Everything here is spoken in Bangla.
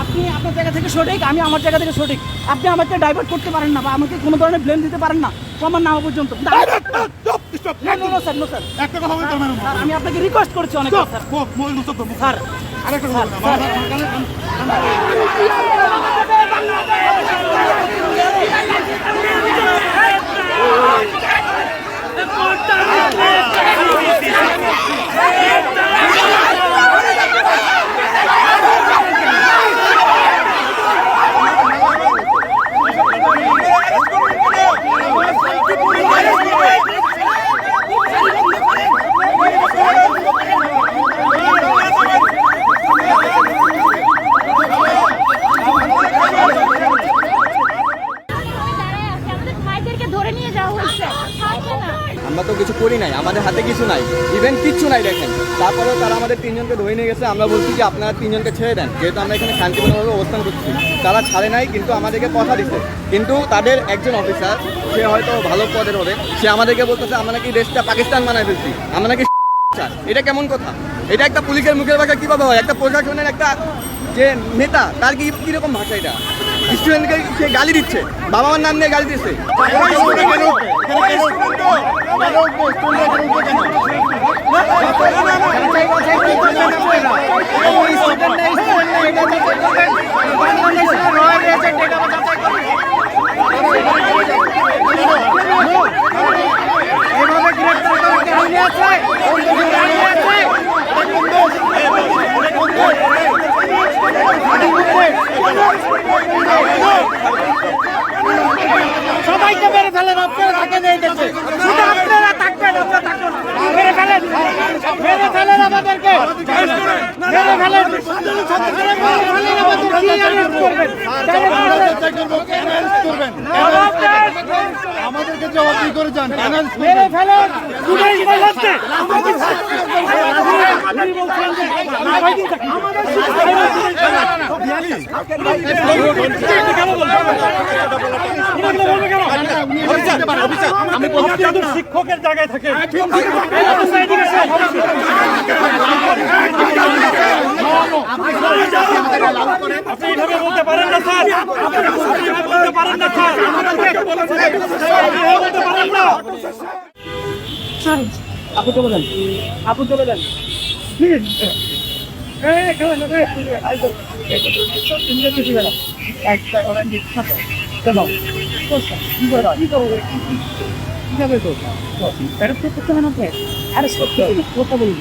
আপনি আপনার জায়গা থেকে সঠিক, আমি আমার জায়গা থেকে সঠিক। আপনি আমাকে ডাইভার্ট করতে পারেন না বা আমাকে কোনো ধরনের ব্লেম দিতে পারেন না প্রমাণ না হওয়া পর্যন্ত। আমি আপনাকে রিকোয়েস্ট করেছি অনেক স্যার। আমরা তো কিছু করি নাই, আমাদের হাতে কিছু নাই, ইভেন কিচ্ছু নাই দেখেন। তারপরেও তারা আমাদের তিনজনকে ধরে নিয়ে গেছে। আমরা বলছি যে আপনারা তিনজনকে ছেড়ে দেন, যেহেতু আমরা এখানে শান্তিপূর্ণভাবে অবস্থান করছি। তারা ছাড়ে নাই, কিন্তু আমাদেরকে কথা দিচ্ছে। কিন্তু তাদের একজন অফিসার, সে হয়তো ভালো পদের হবে, সে আমাদেরকে বলতেছে আমরা নাকি দেশটা পাকিস্তান বানায় ফেলছি, আমরা নাকি। এটা কেমন কথা? এটা একটা পুলিশের মুখের ভাষা কিভাবে হয়? একটা প্রশাসনের একটা যে নেতা, তার কিরকম ভাষা? এটা স্টুডেন্টকে সে গালি দিচ্ছে, বাবা মার নাম নিয়ে গালি দিচ্ছে। সবাইকে মেরে ফেলেন, আপনারা থাকেন এই দেশে, শুধু আপনারা থাকবেন, মেরে ফেলেন, মেরে ফেলেন আমাদেরকে, মেরে ফেলেন, আমাদেরকে জবাবদিহি করে যান, মেরে ফেলেন। আমি শিক্ষকের জায়গায় থাকে। আপনি এইভাবে বলতে পারেন না স্যার, বলতে পারেন না স্যার, বলতে পারেন না। আপু চলে যান, আপু চলে যান। কথা বলি